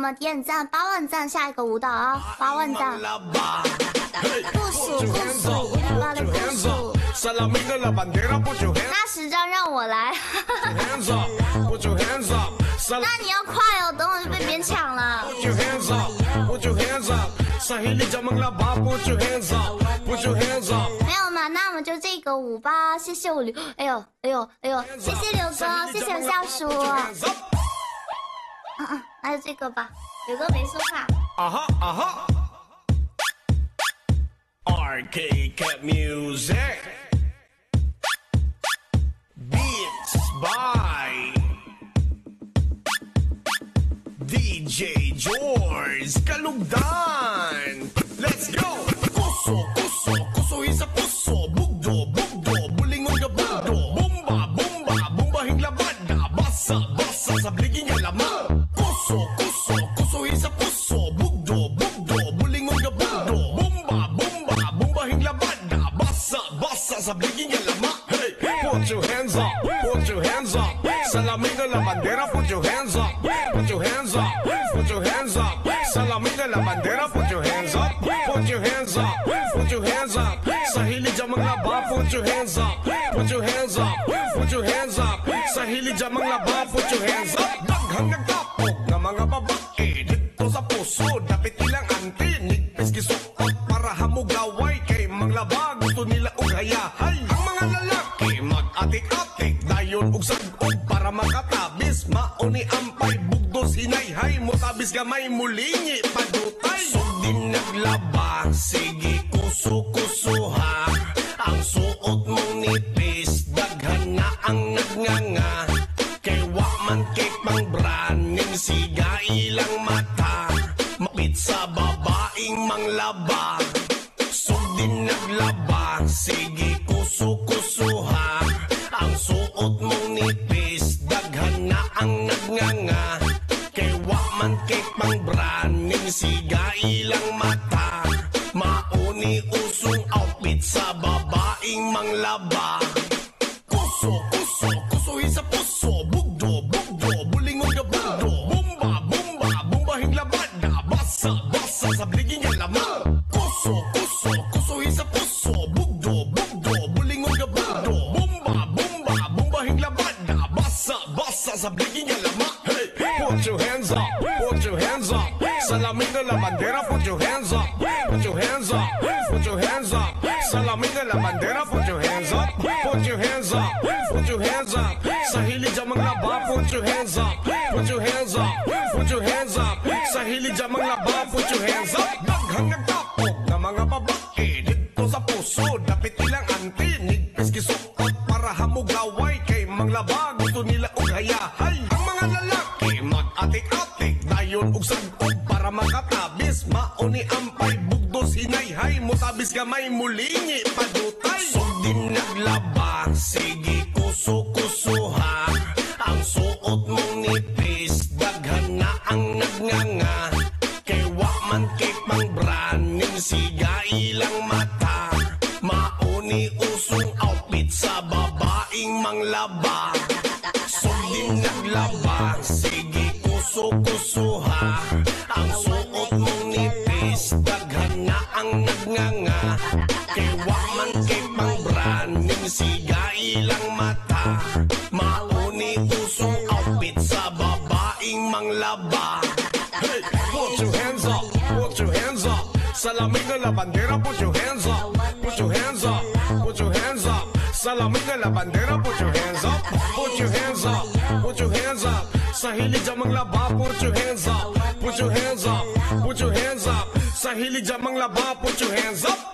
么点赞8万赞，下一个舞蹈啊，8万赞。不数108的不数。那10张让我来。那你要快哦，等会就被别人抢了。没有嘛，那我们就这个舞吧。谢谢我刘，哎呦，谢谢刘哥，谢谢夏叔。那就这个吧，刘哥没说话。Arcade Cat Music Beats by DJ George Kalugdan. Let's go! Kuso isa puso. Bugdo, bulingon ka bugdo. Bumbahing labada. Basa, sa bliging alaman. Kuso isa puso. Bugdo, bulingon ka bugdo. Bumbahing labada. Basa, sa bliging alaman. Hey, put your hands up. Salamin ka la bandera, put your hands up. Put your hands up. Salamin ka la bandera, put your hands up. Put your hands up. Sa hilig dyan mga laba, put your hands up. Put your hands up. Sa hilig dyan mga laba, put your hands up. Daghang nagtapok ng mga babae dito sa puso, dapit ilang antinig peskisukot para hamugaway kay mga laba, gusto nila ughayahay. Ang mga lalaki mag-atik-atik dayon ug sagod para makatabis, mauni ampay bugdos hinayhay mo tabis gamay mulingi padutay. Sugdin naglaba, sige kuso-kusuha, ang suot mong nipis daghan na ang nagnganga, kay wa man kay pang braning siga ilang mata, mapit sa babaeng manglaba. Sugdin naglaba, sige kuso-kusuha, ang suot mong nipis daghan na ang nagnganga, kay wa man kay pang braning siga ilang mata, mauni usong outfit sa babaeng manglaba. Kuso isa puso. Bugdo, bulingon ka bugdo. Bumbahing labada. Basa, sa bliging alaman. Kuso isa puso. Bugdo, bulingon ka bugdo. Bumbahing labada. Basa, sa bliging alaman. Hey, put your hands up. Salamin ka la bandera, put your hands up. Salamin ka la bandera, put your hands up. Sa hilig dyan mga laba, put your hands up. Sa hilig dyan mga laba, put your hands up. Daghang nagtapok na mga babae dito sa puso, dapit ilang antinig peskisukot para hamugaway kay mga laba, gusto nila ughayahay. Ang mga lalaki mag-atik-atik dayon ug sagod para makatabis, mauni ampay bugdos hinayhay mo tabis gamay mulingi padutay. Sugdin naglaba, sige kuso-kusuha, ang suot mong nipis daghan na ang nagnganga, kay wa man kay pang braning siga ilang mata, mauni usong outfit sa babaeng manglaba. Sugdin naglaba, sige kuso-kusuha, ang suot mong nipis daghan na ang nagnganga, kay wa man kay pang braning siga ilang mata, mauni usong outfit sa babaeng manglaba. Hey, put your hands up. Salamin ka la bandera, put your hands up. Salamin ka la bandera, put your hands up. Sa hilig dyan mga laba, put your hands up. Sa hilig dyan mga laba, put your hands up.